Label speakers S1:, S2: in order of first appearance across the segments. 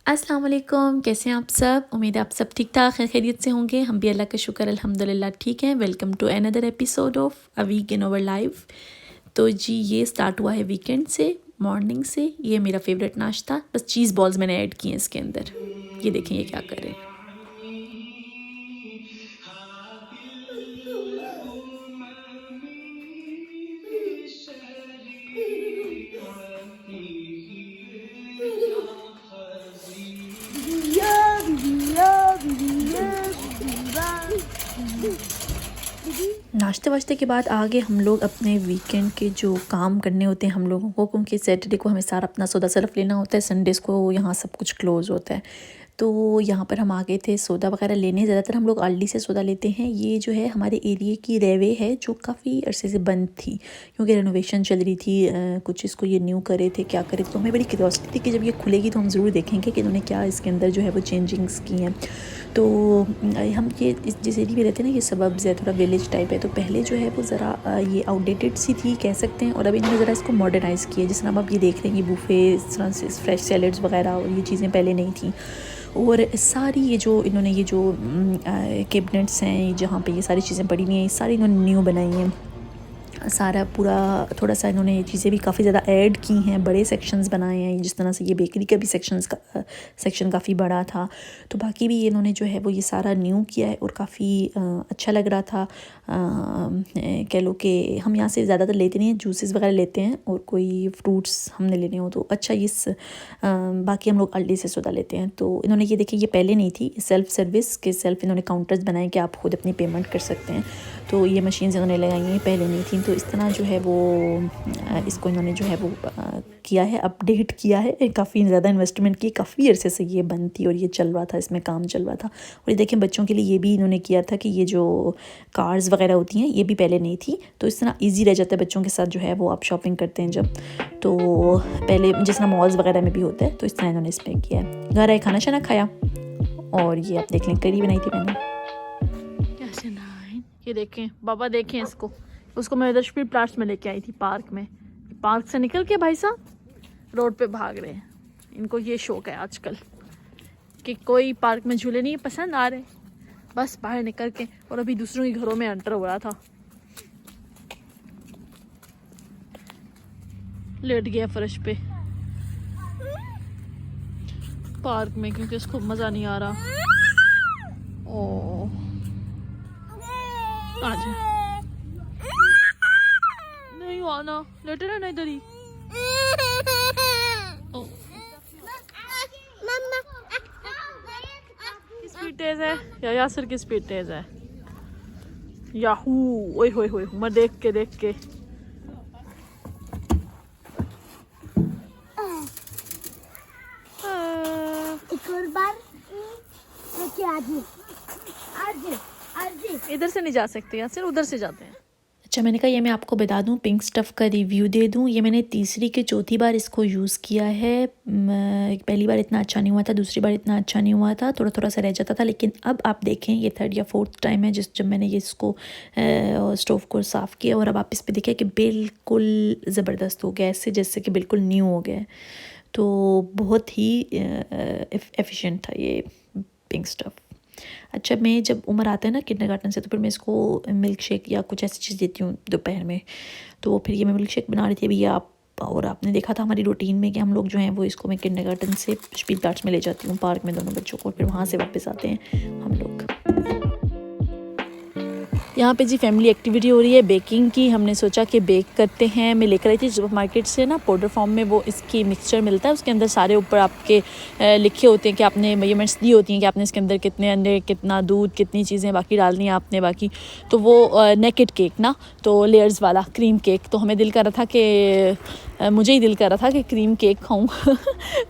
S1: अस्सलाम वालेकुम, कैसे हैं आप सब। उम्मीद है आप सब ठीक ठाक हैं, खैरियत से होंगे। हम भी अल्लाह का शुक्र अल्हम्दुलिल्लाह ठीक हैं। Welcome to another episode of a week in our life. तो जी ये स्टार्ट हुआ है वीकेंड से, मॉर्निंग से। ये मेरा फेवरेट नाश्ता, बस चीज़ बॉल्स मैंने ऐड किए हैं इसके अंदर। ये देखें ये क्या कर रहे हैं। नाश्ते वाश्ते के बाद आगे हम लोग अपने वीकेंड के जो काम करने होते हैं हम लोगों को, क्योंकि सैटरडे को हमें सारा अपना सौदा सरफ लेना होता है, संडेज़ को यहाँ सब कुछ क्लोज़ होता है। तो यहाँ पर हम आ गए थे सौदा वगैरह लेने। ज़्यादातर हम लोग आल्डी से सौदा लेते हैं। ये जो है हमारे एरिए की रेवे है जो काफ़ी अरसे से बंद थी, क्योंकि रेनोवेशन चल रही थी। कुछ इसको ये न्यू करे थे, क्या करे, तो हमें बड़ी क्यूरियोसिटी थी कि जब ये खुलेगी तो हम ज़रूर देखेंगे कि इन्होंने क्या इसके अंदर जो है वो चेंजिंग्स की हैं। तो हम ये जिस एरिया में रहते हैं ना, ये सबब्स है, थोड़ा विलेज टाइप है। तो पहले जो है वो ज़रा ये आउटडेटेड सी थी कह सकते हैं, और अभी इन्होंने ज़रा इसको मॉडर्नाइज़ किया। जिस तरह आप ये देख रहे हैं, ये बूफे, इस तरह से फ्रेश सैलड्स वगैरह, और ये चीज़ें पहले नहीं थी। और सारी ये जो इन्होंने ये जो कैबिनेट्स हैं जहाँ पे ये सारी चीज़ें पड़ी हुई हैं, ये सारी इन्होंने न्यू बनाई हैं। सारा पूरा थोड़ा सा इन्होंने ये चीज़ें भी काफ़ी ज़्यादा ऐड की हैं, बड़े सेक्शंस बनाए हैं। जिस तरह से ये बेकरी का भी सेक्शन काफ़ी बड़ा था, तो बाकी भी इन्होंने जो है वो ये सारा न्यू किया है और काफ़ी अच्छा लग रहा था। कह लो कि हम यहाँ से ज़्यादातर लेते नहीं हैं, जूसेस वगैरह लेते हैं, और कोई फ्रूट्स हमने लेने हो तो अच्छा बाकी हम लोग अल्डी से सौदा लेते हैं। तो इन्होंने ये देखिए, ये पहले नहीं थी, सेल्फ़ सर्विस के इन्होंने काउंटर्स बनाए कि आप खुद अपनी पेमेंट कर सकते हैं। तो ये मशीन्स इन्होंने लगाई हैं, पहले नहीं थी। तो इस तरह जो है वो इसको इन्होंने जो है वो किया है, अपडेट किया है। काफ़ी ज़्यादा इन्वेस्टमेंट की, काफ़ी अरसे से ये बंद थी और ये चल रहा था, इसमें काम चल रहा था। और ये देखें, बच्चों के लिए ये भी इन्होंने किया था कि ये जो कार्स वगैरह होती हैं, ये भी पहले नहीं थी। तो इस तरह ईजी रह जाता है बच्चों के साथ जो है वो आप शॉपिंग करते हैं जब। तो पहले जिस तरह मॉल्स वगैरह में भी होता है, तो इस तरह इन्होंने इसमें किया है। घर आए, खाना शाना खाया, और ये आप देख लें, करी बनाई थी मैंने। ये देखें बाबा, देखें इसको, उसको मैं इधर प्लाट्स में लेके आई थी पार्क में। पार्क से निकल के भाई साहब रोड पे भाग रहे हैं। इनको ये शौक है आजकल कि कोई पार्क में झूले नहीं पसंद आ रहे, बस बाहर निकल के। और अभी दूसरों के घरों में एंटर हो रहा था, लेट गया फर्श पे पार्क में, क्योंकि उसको मज़ा नहीं आ रहा। ओह आजा, नहीं आना, लेटे रहना इधर ही। स्पीड तेज है या यासिर की स्पीड तेज है? याहू, ओए होए होए, मैं देख के
S2: एक और बार
S1: इधर से नहीं जा सकते, यासिर उधर से जाते हैं। अच्छा, मैंने कहा ये मैं आपको बता दूं, पिंक स्टफ़ का रिव्यू दे दूं। ये मैंने तीसरी के चौथी बार इसको यूज़ किया है। पहली बार इतना अच्छा नहीं हुआ था, दूसरी बार इतना अच्छा नहीं हुआ था, थोड़ा थोड़ा सा रह जाता था। लेकिन अब आप देखें, ये थर्ड या फोर्थ टाइम है जब मैंने ये इसको स्टोव को साफ़ किया, और अब आप इस पर देखिए कि बिल्कुल ज़बरदस्त हो गया, ऐसे जैसे कि बिल्कुल न्यू हो गया। तो बहुत ही एफिशिएंट था ये पिंक स्टफ़। अच्छा, मैं जब उम्र आता है ना किंडरगार्टन से, तो फिर मैं इसको मिल्क शेक या कुछ ऐसी चीज़ देती हूँ दोपहर में। तो फिर ये मैं मिल्क शेक बना रही थी अभी आप, और आपने देखा था हमारी रूटीन में कि हम लोग जो हैं वो इसको मैं किंडरगार्टन से स्पीड में ले जाती हूँ पार्क में दोनों बच्चों को, और फिर वहाँ से वापस आते हैं हम लोग। यहाँ पे जी फैमिली एक्टिविटी हो रही है बेकिंग की। हमने सोचा कि बेक करते हैं। मैं लेकर आई थी सुपर मार्केट से ना पाउडर फॉर्म में वो इसकी मिक्सचर मिलता है, उसके अंदर सारे ऊपर आपके लिखे होते हैं कि आपने मेजरमेंट्स दी होती हैं कि आपने इसके अंदर कितने अंडे, कितना दूध, कितनी चीज़ें बाकी डालनी है आपने बाकी। तो वो नेकेड केक ना, तो लेयर्स वाला क्रीम केक, तो हमें दिल कर रहा था कि मुझे ही दिल कर रहा था कि क्रीम केक खाऊं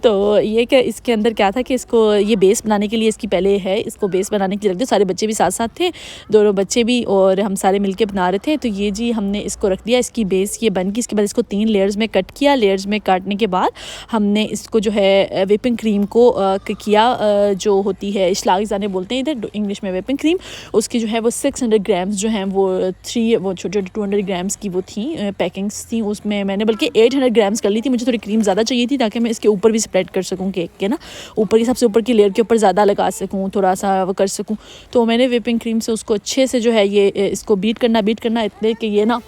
S1: तो ये कि इसके अंदर क्या था कि इसको ये बेस बनाने के लिए इसकी पहले है, इसको बेस बनाने के लिए रख दो। सारे बच्चे भी साथ साथ थे, दोनों बच्चे भी और हम सारे मिलके बना रहे थे। तो ये जी हमने इसको रख दिया, इसकी बेस ये बन गई। इसके बाद इसको 3 लेयर्स में कट किया। लेयर्स में काटने के बाद हमने इसको जो है व्हिपिंग क्रीम को किया, जो होती है इश्लागज़ाने बोलते हैं इधर इंग्लिश में व्हिपिंग क्रीम। उसकी जो है वो 600 ग्राम्स जो हैं वो छोटे 200 ग्राम्स की वो थी पैकिंग्स थी। उसमें मैंने बल्कि 800 ग्राम्स कर ली थी। मुझे थोड़ी क्रीम ज़्यादा चाहिए थी ताकि मैं इसके ऊपर भी स्प्रेड कर सकूँ केक के ना, ऊपर की सबसे ऊपर की लेयर के ऊपर ज़्यादा लगा सकूँ, थोड़ा सा वो कर सकूँ। तो मैंने व्हिपिंग क्रीम से उसको अच्छे से जो है ये इसको बीट करना इतने कि ये ना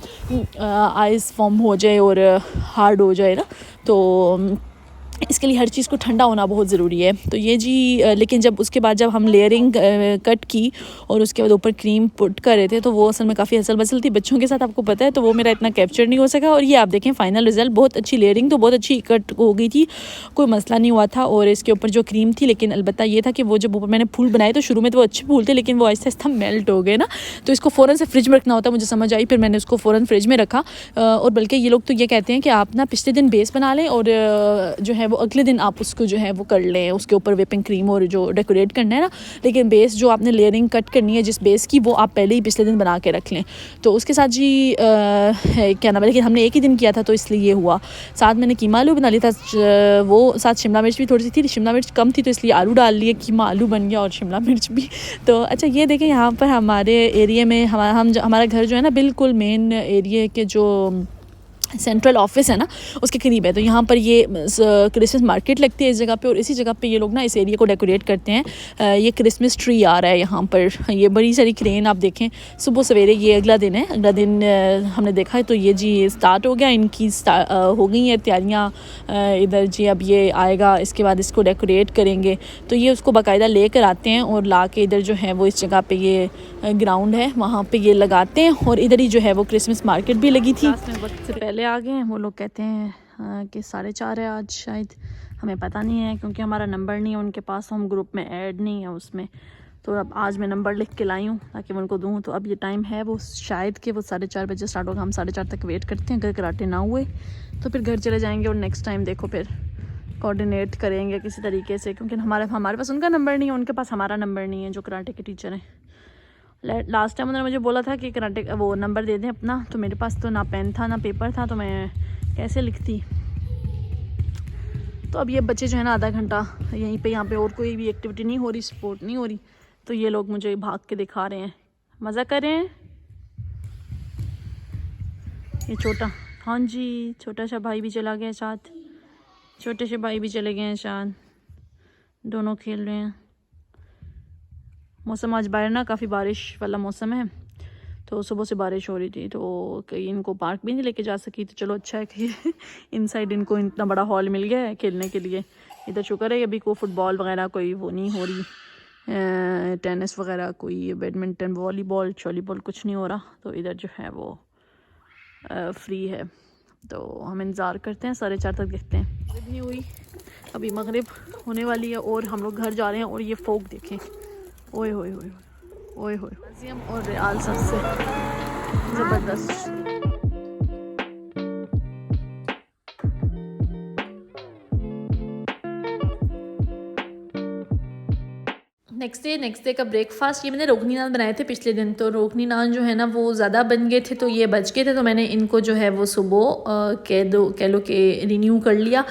S1: आइस फॉर्म हो जाए और हार्ड हो जाए ना। तो इसके लिए हर चीज़ को ठंडा होना बहुत ज़रूरी है। तो ये जी लेकिन जब उसके बाद जब हम लेयरिंग कट की और उसके बाद ऊपर क्रीम पुट कर रहे थे, तो वो असल में काफ़ी हसल बसल थी बच्चों के साथ, आपको पता है, तो वो मेरा इतना कैप्चर नहीं हो सका। और ये आप देखें फाइनल रिज़ल्ट, बहुत अच्छी लेयरिंग, तो बहुत अच्छी कट हो गई थी, कोई मसला नहीं हुआ था। और इसके ऊपर जो क्रीम थी, लेकिन अलबत्ता ये था कि वो जब ऊपर मैंने फूल बनाए तो शुरू में तो वो अच्छे फूल थे, लेकिन वो आहिस्ता आहिस्ता मेल्ट हो गए ना, तो इसको फ़ौरन से फ्रिज में रखना होता है, मुझे समझ आई। फिर मैंने उसको फ़ौरन फ्रिज में रखा। और बल्कि ये लोग तो ये कहते हैं कि आप ना पिछले दिन बेस बना लें और जो है वो अगले दिन आप उसको जो है वो कर लें, उसके ऊपर व्हिपिंग क्रीम और जो डेकोरेट करना है ना। लेकिन बेस जो आपने लेयरिंग कट करनी है जिस बेस की, वो आप पहले ही पिछले दिन बना के रख लें। तो उसके साथ जी क्या नाम है, लेकिन हमने एक ही दिन किया था तो इसलिए ये हुआ। साथ मैंने कीमा आलू बना लिया था, वो साथ शिमला मिर्च भी थोड़ी सी थी, शिमला मिर्च कम थी तो इसलिए आलू डाल लिए, कीमा आलू बन गया और शिमला मिर्च भी। तो अच्छा ये देखें यहाँ पर हमारे एरिया में हमारा घर जो है ना बिल्कुल मेन एरिया के जो सेंट्रल ऑफिस है ना उसके करीब है। तो यहाँ पर ये क्रिसमस मार्केट लगती है इस जगह पे, और इसी जगह पे ये लोग ना इस एरिया को डेकोरेट करते हैं। ये क्रिसमस ट्री आ रहा है यहाँ पर, ये बड़ी सारी क्रेन आप देखें सुबह सवेरे। ये अगला दिन है, अगला दिन हमने देखा है। तो ये जी स्टार्ट हो गया, इनकी हो गई हैं तैयारियाँ इधर जी। अब ये आएगा, इसके बाद इसको डेकोरेट करेंगे। तो ये उसको बाकायदा लेकर आते हैं और ला के इधर जो है वो इस जगह पे ये ग्राउंड है वहाँ पे ये लगाते हैं। और इधर ही जो है वो क्रिसमस मार्केट भी लगी थी। वक्त से पहले आ गए हैं, वो लोग कहते हैं कि 4:30 है आज, शायद हमें पता नहीं है क्योंकि हमारा नंबर नहीं है उनके पास, हम ग्रुप में ऐड नहीं है उसमें। तो अब आज मैं नंबर लिख के लाई हूँ ताकि मैं उनको दूँ। तो अब ये टाइम है वो शायद कि वो 4:30 बजे स्टार्ट होगा। हम 4:30 तक वेट करते हैं, अगर कराटे ना हुए तो फिर घर चले जाएंगे और नेक्स्ट टाइम देखो फिर कोऑर्डिनेट करेंगे किसी तरीके से, क्योंकि हमारे पास उनका नंबर नहीं है, उनके पास हमारा नंबर नहीं है जो कराटे के टीचर हैं। लास्ट टाइम उन्होंने मुझे बोला था कि कराटे वो नंबर दे दें अपना, तो मेरे पास तो ना पेन था ना पेपर था, तो मैं कैसे लिखती। तो अब ये बच्चे जो है ना आधा घंटा यहीं पे, यहाँ पे और कोई भी एक्टिविटी नहीं हो रही, स्पोर्ट नहीं हो रही, तो ये लोग मुझे भाग के दिखा रहे हैं, मज़ा कर रहे हैं। ये छोटा, हाँ जी छोटा सा भाई भी चला गया साथ, छोटे से भाई भी चले गए हैं साथ, दोनों खेल रहे हैं। मौसम आज बाहर ना काफ़ी बारिश वाला मौसम है, तो सुबह से बारिश हो रही थी, तो कहीं इनको पार्क भी नहीं लेके जा सकी। तो चलो अच्छा है कि इनसाइड इनको इतना बड़ा हॉल मिल गया है खेलने के लिए। इधर शुक्र है अभी कोई फुटबॉल वगैरह कोई वो नहीं हो रही, टेनिस वगैरह कोई बैडमिंटन वॉलीबॉल वॉलीबॉल कुछ नहीं हो रहा। तो इधर जो है वो फ्री है। तो हम इंतज़ार करते हैं 4:30 तक देखते हैं। मगरिब नहीं हुई, अभी मगरिब होने वाली है और हम लोग घर जा रहे हैं। और ये फोक देखें, ओए होए होए ओए होए, अज़ीम और रियाल सबसे ज़बरदस्त। नेक्स्ट डे का ब्रेकफास्ट, ये मैंने रोगनी नान बनाए थे पिछले दिन। तो रोगनी नान जो है ना वो ज़्यादा बन गए थे, तो ये बच गए थे, तो मैंने इनको जो है वो सुबह कह लो कि रिन्यू कर लिया।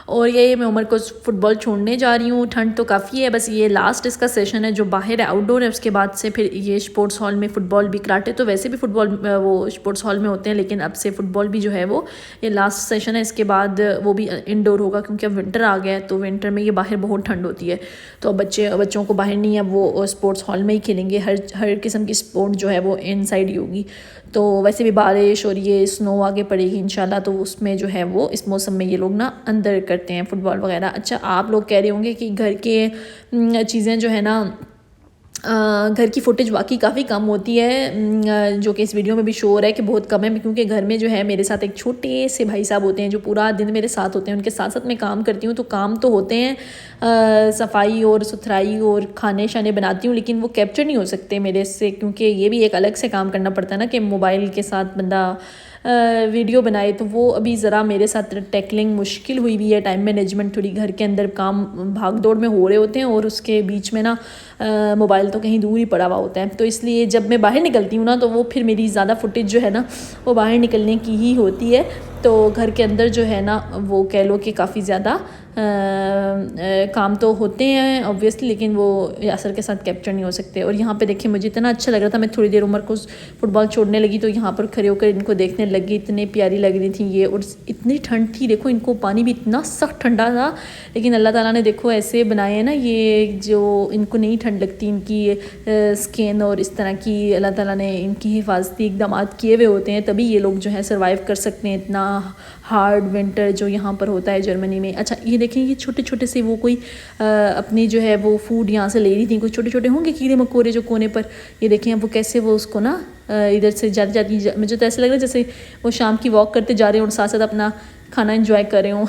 S1: और ये मैं उमर को फ़ुटबॉल छोड़ने जा रही हूँ। ठंड तो काफ़ी है, बस ये लास्ट इसका सेशन है जो बाहर है, आउटडोर है। उसके बाद से फिर ये स्पोर्ट्स हॉल में फ़ुटबॉल भी, कराटे तो वैसे भी फ़ुटबॉल वो स्पोर्ट्स हॉल में होते हैं, लेकिन अब से फ़ुटबॉल भी जो है वो ये लास्ट सेशन है। इसके बाद वो भी इंडोर होगा क्योंकि अब विंटर आ गया है, तो विंटर में ये बाहर बहुत ठंड होती है। तो अब बच्चों को बाहर नहीं, अब वो स्पोर्ट्स हॉल में ही खेलेंगे। हर किस्म की स्पोर्ट जो है वो इनसाइड ही होगी। तो वैसे भी बारिश और ये स्नो आगे पड़ेगी इंशाल्लाह, तो उसमें जो है वो इस मौसम में ये लोग ना अंदर करते हैं फ़ुटबॉल वगैरह। अच्छा, आप लोग कह रहे होंगे कि घर के चीज़ें जो है ना, घर की फुटेज वाकई काफ़ी कम होती है, जो कि इस वीडियो में भी शो हो रहा है कि बहुत कम है, क्योंकि घर में जो है मेरे साथ एक छोटे से भाई साहब होते हैं जो पूरा दिन मेरे साथ होते हैं। उनके साथ साथ मैं काम करती हूँ, तो काम तो होते हैं, सफाई और सुथराई और खाने शाने बनाती हूँ, लेकिन वो कैप्चर नहीं हो सकते मेरे से, क्योंकि ये भी एक अलग से काम करना पड़ता है ना कि मोबाइल के साथ बंदा वीडियो बनाए। तो वो अभी ज़रा मेरे साथ टैकलिंग मुश्किल हुई भी है। टाइम मैनेजमेंट थोड़ी घर के अंदर काम भाग दौड़ में हो रहे होते हैं और उसके बीच में ना मोबाइल तो कहीं दूर ही पड़ा हुआ होता है। तो इसलिए जब मैं बाहर निकलती हूँ ना, तो वो फिर मेरी ज़्यादा फुटेज जो है ना वो बाहर निकलने की ही होती है। तो घर के अंदर जो है ना वो कह लो कि काफ़ी ज़्यादा काम तो होते हैं ऑब्वियसली, लेकिन वो यासर के साथ कैप्चर नहीं हो सकते। और यहाँ पे देखिए मुझे इतना अच्छा लग रहा था, मैं थोड़ी देर उमर को फ़ुटबॉल छोड़ने लगी तो यहाँ पर खड़े होकर इनको देखने लगी। इतनी प्यारी लग रही थी ये, और इतनी ठंड थी, देखो इनको पानी भी इतना सख्त ठंडा था, लेकिन अल्लाह ताला ने देखो ऐसे बनाए हैं ना ये, जो इनको नहीं ठंड लगती, इनकी स्किन और इस तरह की अल्लाह ताला ने इनकी हिफाजती इकदाम किए हुए होते हैं, तभी ये लोग जो है सर्वाइव कर सकते हैं इतना हार्ड विंटर जो यहाँ पर होता है जर्मनी में। अच्छा, ये देखें ये छोटे छोटे से वो कोई अपनी जो है वो फूड यहाँ से ले रही थी, कोई छोटे छोटे होंगे कीड़े मकोड़े जो कोने पर, ये देखें वो कैसे वो उसको ना इधर से जाती जाती, मुझे तो ऐसा लग रहा है जैसे वो शाम की वॉक करते जा रहे हैं और साथ साथ अपना खाना एंजॉय कर रहे हों।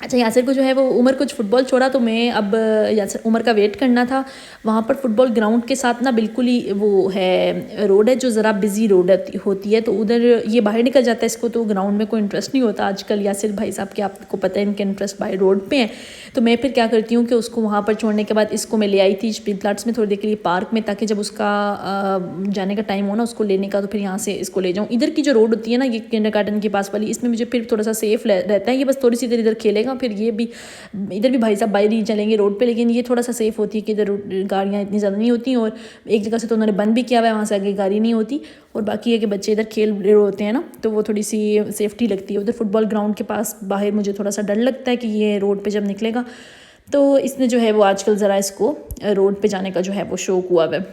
S1: अच्छा, यासर को जो है वो उमर कुछ फ़ुटबॉल छोड़ा, तो मैं अब यासर उमर का वेट करना था। वहाँ पर फुटबॉल ग्राउंड के साथ ना बिल्कुल ही वो है, रोड है जो ज़रा बिज़ी रोड होती है, तो उधर ये बाहर निकल जाता है इसको, तो ग्राउंड में कोई इंटरेस्ट नहीं होता आजकल। यासर भाई साहब के आपको पता है इनके इंटरेस्ट बाहर रोड पे हैं। तो मैं फिर क्या करती हूँ कि उसको वहाँ पर छोड़ने के बाद इसको मैं ले आई थी स्पीड प्लाट्स में थोड़ी देर के लिए पार्क में, ताकि जब उसका जाने का टाइम हो ना उसको लेने का, तो फिर यहाँ से इसको ले जाऊँ। इधर की जो रोड होती है ना ये किंडरगार्टन के पास वाली, इसमें मुझे फिर थोड़ा सा सेफ रहता है, ये बस थोड़ी सी देर इधर खेलेगा, फिर ये भी इधर भी भाई साहब बाहर ही चलेंगे रोड पे, लेकिन ये थोड़ा सा सेफ होती है कि इधर गाड़ियाँ इतनी ज़्यादा नहीं होती, और एक जगह से तो उन्होंने बंद भी किया हुआ है, वहाँ से आगे गाड़ी नहीं होती। और बाकी है कि बच्चे इधर खेल रहे होते हैं ना, तो वो थोड़ी सी सेफ्टी लगती है। उधर फुटबॉल ग्राउंड के पास बाहर मुझे थोड़ा सा डर लगता है कि ये रोड पे जब निकलेगा, तो इसने जो है वो आजकल ज़रा इसको रोड पे जाने का जो है वो शौक हुआ है,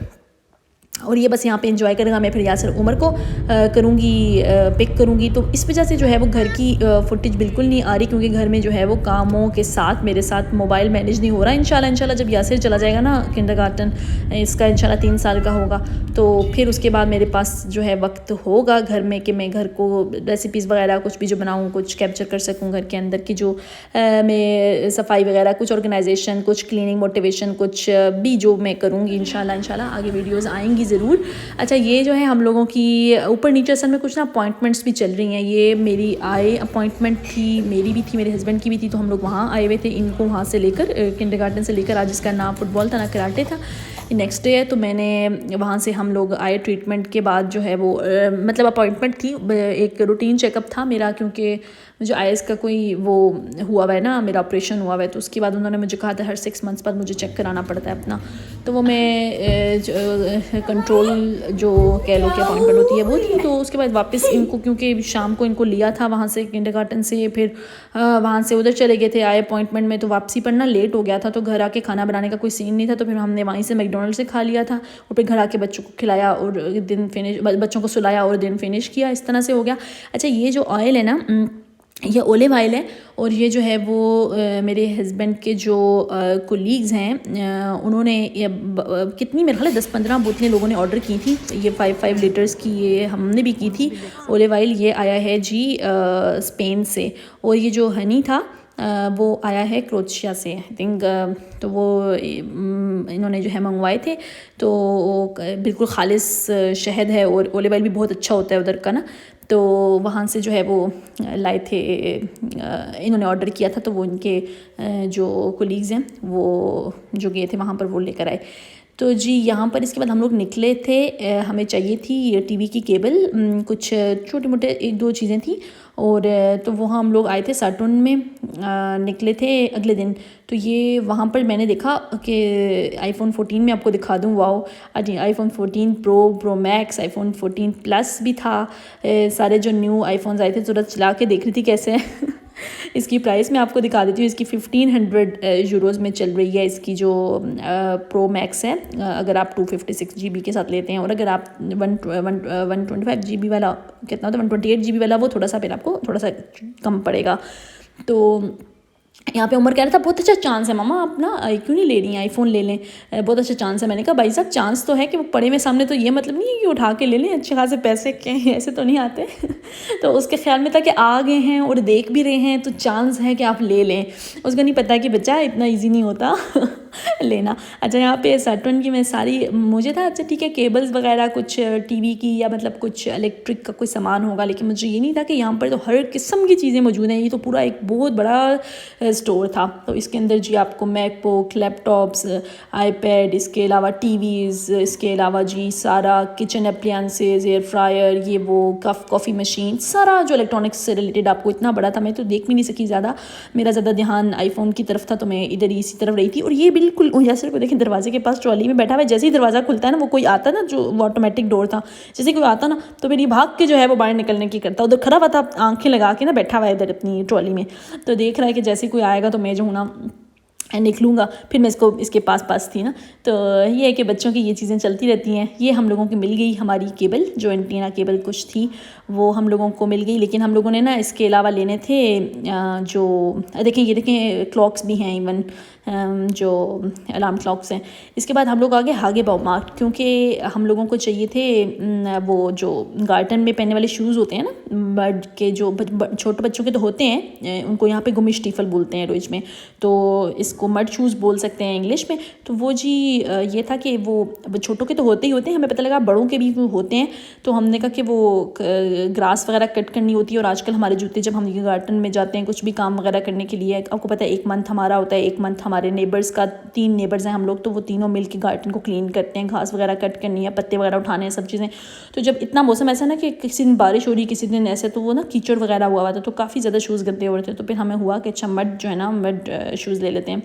S1: और ये बस यहाँ पे एंजॉय करेगा। मैं फिर यासर उमर को करूँगी पिक करूँगी, तो इस वजह से जो है वो घर की फुटेज बिल्कुल नहीं आ रही, क्योंकि घर में जो है वो कामों के साथ मेरे साथ मोबाइल मैनेज नहीं हो रहा। इंशाल्लाह जब यासर चला जाएगा ना किंडरगार्टन, इसका इंशाल्लाह 3 साल का होगा, तो फिर उसके बाद मेरे पास जो है वक्त होगा घर में कि मैं घर को रेसिपीज़ वगैरह कुछ भी जो बनाऊँ कुछ कैप्चर कर सकूँ। घर के अंदर की जो मैं सफाई वगैरह, कुछ ऑर्गेनाइजेशन, कुछ क्लीनिंग मोटिवेशन, कुछ भी जो मैं करूँगी इंशाल्लाह आगे वीडियोज़ आएंगी ज़रूर। अच्छा, ये जो है हम लोगों की ऊपर नीचे असल में कुछ ना अपॉइंटमेंट्स भी चल रही हैं। ये मेरी अपॉइंटमेंट थी, मेरी भी थी, मेरे हस्बैंड की भी थी, तो हम लोग वहाँ आए हुए थे इनको वहाँ से लेकर, किंडरगार्टन से लेकर। आज इसका ना फुटबॉल था ना कराटे था, नेक्स्ट डे है, तो मैंने वहाँ से हम लोग आए ट्रीटमेंट के बाद जो है वो मतलब अपॉइंटमेंट थी, एक रूटीन चेकअप था मेरा, क्योंकि जो आईज का कोई वो हुआ हुआ है ना, मेरा ऑपरेशन हुआ हुआ है, तो उसके बाद उन्होंने मुझे कहा था हर 6 मंथ्स बाद मुझे चेक कराना पड़ता है अपना। तो वो मैं कंट्रोल जो कह लो कि अपॉइंटमेंट होती है वो थी। तो उसके बाद वापस इनको, क्योंकि शाम को इनको लिया था वहाँ से किंडरगार्टन से, फिर वहाँ से उधर चले गए थे आए अपॉइंटमेंट में, तो वापसी पर ना लेट हो गया था, तो घर आके खाना बनाने का कोई सीन नहीं था, तो फिर हमने वहीं से मैकडोनल्ड से खा लिया था, और फिर घर आके बच्चों को खिलाया और दिन फिनिश, बच्चों को सुलाया और दिन फिनिश किया, इस तरह से हो गया। अच्छा, ये जो ऑयल है ना ये ओलिव ऑयल है, और ये जो है वो मेरे हस्बैंड के जो कोलीग्स हैं उन्होंने ये कितनी मेरे ख्याल 10-15 बोतलें लोगों ने ऑर्डर की थी, ये 5 लीटर्स की ये हमने भी की थी ओलिव ऑयल। ये आया है जी स्पेन से, और ये जो हनी था वो आया है क्रोएशिया से आई थिंक, तो वो इन्होंने जो है मंगवाए थे, तो बिल्कुल खालिस शहद है, और ओलिव ऑयल भी बहुत अच्छा होता है उधर का ना, तो वहाँ से जो है वो लाए थे, इन्होंने ऑर्डर किया था, तो वो इनके जो कोलीग्स हैं वो जो गए थे वहाँ पर वो लेकर आए। तो जी यहाँ पर इसके बाद हम लोग निकले थे। हमें चाहिए थी टीवी की केबल, कुछ छोटे मोटे एक दो चीज़ें थी, और तो वहाँ हम लोग आए थे साटून में, निकले थे अगले दिन। तो ये वहाँ पर मैंने देखा कि आईफोन 14 में आपको दिखा दूँ, wow iPhone 14 pro max, iPhone 14 plus भी था। सारे जो न्यू आईफोन्स आए थे ज़रा चला के देख रही थी कैसे हैं। इसकी प्राइस मैं आपको दिखा देती हूँ। इसकी 1500 यूरोज़ में चल रही है इसकी जो प्रो मैक्स है, अगर आप 256 GB के साथ लेते हैं। और अगर आप 125 GB वाला, कितना होता है 128 GB वाला, वो थोड़ा सा फिर आपको थोड़ा सा कम पड़ेगा। तो यहाँ पे उमर कह रहा था बहुत अच्छा चांस है मामा, आप ना क्यों नहीं ले रही हैं, आईफोन ले लें, बहुत अच्छा चांस है। मैंने कहा भाई साहब चांस तो है कि वो पड़े में सामने, तो ये मतलब नहीं है कि उठा के ले लें, अच्छे खासे पैसे के ऐसे तो नहीं आते। तो उसके ख्याल में था कि आ गए हैं और देख भी रहे हैं तो चांस है कि आप ले लें। उसको नहीं पता कि बच्चा इतना ईजी नहीं होता लेना। अच्छा यहाँ पे सैटर्न की मैं सारी, मुझे था अच्छा ठीक है केबल्स वगैरह कुछ टीवी की या मतलब कुछ इलेक्ट्रिक का कोई सामान होगा, लेकिन मुझे ये नहीं था कि यहाँ पर तो हर किस्म की चीज़ें मौजूद हैं। ये तो पूरा एक बहुत बड़ा स्टोर था। तो इसके अंदर जी आपको मैकबुक, लैपटॉप्स, आईपैड, इसके अलावा टीवीज़, इसके अलावा जी सारा किचन अप्लायंसेस, एयर फ्रायर, ये वो कॉफ़ी मशीन, सारा जो इलेक्ट्रॉनिक्स से रिलेटेड आपको इतना बड़ा था। मैं तो देख भी नहीं सकी ज़्यादा, मेरा ज़्यादा ध्यान आईफोन की तरफ था, तो मैं इधर ही इसी तरफ रही थी। और ये बिल्कुल यासर को देखें दरवाजे के पास ट्रॉली में बैठा हुआ है। जैसे ही दरवाज़ा खुलता है ना, वो कोई आता ना, जो ऑटोमेटिक डोर था, जैसे कोई आता ना तो मेरी भाग के जो है वो बाहर निकलने की करता। उधर खड़ा हुआ था, आंखें लगा के ना बैठा हुआ है इधर अपनी ट्रॉली में, तो देख रहा है कि जैसे कोई आएगा तो मैं जो हूँ ना निकलूँगा। फिर मैं इसके पास थी ना, तो ये है कि बच्चों की ये चीज़ें चलती रहती हैं। ये हम लोगों की मिल गई हमारी केबल, जो एंटीना केबल कुछ थी वो हम लोगों को मिल गई। लेकिन हम लोगों ने ना इसके अलावा लेने थे जो देखें, ये देखें क्लॉक्स भी हैं, इवन जो अलार्म क्लॉक्स हैं। इसके बाद हम लोग आगे हागे बाउमार्ट, क्योंकि हम लोगों को चाहिए थे वो जो गार्डन में पहनने वाले शूज़ होते हैं ना बर्ड के, जो छोटे बच्चों के तो होते हैं, उनको यहाँ पे गुमिश टीफल बोलते हैं रोज में, तो इसको मड शूज़ बोल सकते हैं इंग्लिश में। तो वो जी ये था कि वो छोटों के तो होते ही होते हैं, हमें पता लगा बड़ों के भी वो होते हैं। तो हमने कहा कि वो ग्रास वगैरह कट करनी होती है, और आजकल हमारे जूते जब हम गार्डन में जाते हैं कुछ भी काम वगैरह करने के लिए, आपको पता है 1 मंथ हमारा होता है, 1 मंथ हमारे नेबर्स का, 3 नेबर्स हैं हम लोग, तो वो तीनों मिल के गार्डन को क्लीन करते हैं, घास वगैरह कट करनी है, पत्ते वगैरह उठाने हैं, सब चीज़ें। तो जब इतना मौसम ऐसा ना कि किसी दिन बारिश हो रही, किसी दिन ऐसे, तो वो ना कीचड़ वगैरह हुआ था, तो काफ़ी ज़्यादा शूज़ गंदे हो रहे थे। तो फिर हमें हुआ कि अच्छा मड जो है ना, मड शूज़ ले लेते हैं।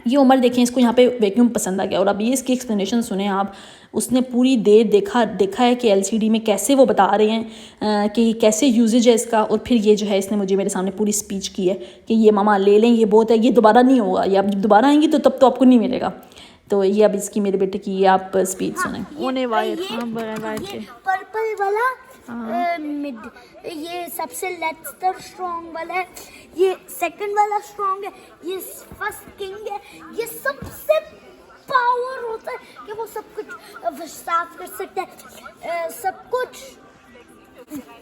S1: ये उमर देखें, इसको यहाँ पे वैक्यूम पसंद आ गया। और अब ये इसकी एक्सप्लेनेशन सुने आप। उसने पूरी देर देखा है कि LCD में कैसे वो बता रहे हैं कि कैसे यूजेज है इसका। और फिर ये जो है इसने मुझे मेरे सामने पूरी स्पीच की है कि ये मामा ले लें, ये बहुत है, ये दोबारा नहीं होगा, ये आप जब दोबारा आएंगी तो तब तो आपको नहीं मिलेगा। तो ये अब इसकी मेरे बेटे की ये आप स्पीच सुने।
S2: ये पर्पल वाला मिड, ये सबसे लेस्टर स्ट्रॉन्ग वाला है, ये सेकंड वाला स्ट्रॉन्ग है, ये फर्स्ट किंग है, ये सबसे पावर होता है कि वो सब कुछ साफ कर सकता है, सब कुछ,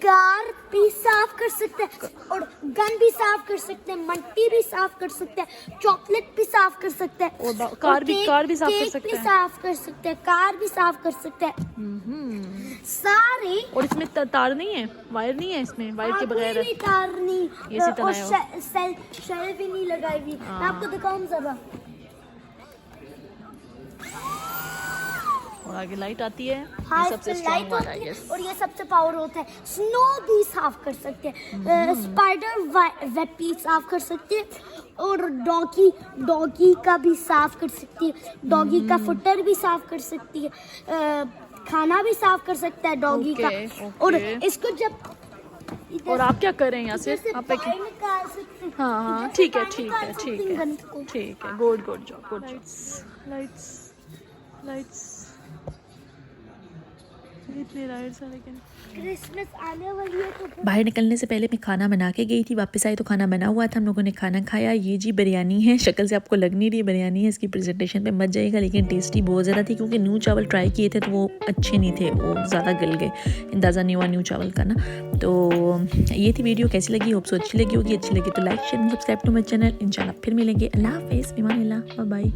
S2: कार भी साफ कर सकते हैं, और गन भी साफ कर सकते हैं, मट्टी भी साफ कर सकते हैं, चॉकलेट भी साफ कर सकते हैं, और कार भी साफ कर सकते हैं, कार भी साफ कर सकते हैं सारे।
S1: और इसमें तार नहीं है, वायर नहीं है इसमें, वायर के बगैर
S2: कोई तार नहीं, और शेल भी नहीं लगाई हुई। मैं आपको दिखाऊं जरा,
S1: और आगे लाइट आती है,
S2: हाँ,
S1: ये सबसे स्ट्रॉन्ग वाला है।
S2: और ये सबसे पावर होता है। स्नो भी साफ कर सकते हैं, स्पाइडर वेब भी साफ कर सकते हैं, और डॉगी का भी साफ कर सकती है, डॉगी का फुटर भी साफ कर सकती है, खाना भी साफ कर सकता है डॉगी का। और इसको जब,
S1: और आप क्या कर रहे हैं यहाँ से? आप
S2: निकाल सकते हैं।
S1: हाँ ठीक है, गुड जॉब, गुड लाइट्स इतने लाइट्स हैं, लेकिन
S2: क्रिसमस आने वाली है तो
S1: बाहर निकलने से पहले मैं खाना बना के गई थी, वापस आई तो खाना बना हुआ था, हम लोगों ने खाना खाया। ये जी बिरयानी है, शक्ल से आपको लग नहीं रही बिरयानी है, इसकी प्रेजेंटेशन पे मच जाएगा, लेकिन टेस्टी बहुत ज़्यादा थी, क्योंकि न्यू चावल ट्राई किए थे तो वो अच्छे नहीं थे, वो ज़्यादा गल गए, अंदाज़ा नहीं हुआ न्यू चावल का ना। तो ये थी वीडियो, कैसी लगी? होप सो अच्छी लगी होगी। अच्छी लगी तो like share subscribe to my channel. इंशाल्लाह फिर मिलेंगे। अल्लाह हाफ़िज़, इमान अल्लाह, बाय बाय।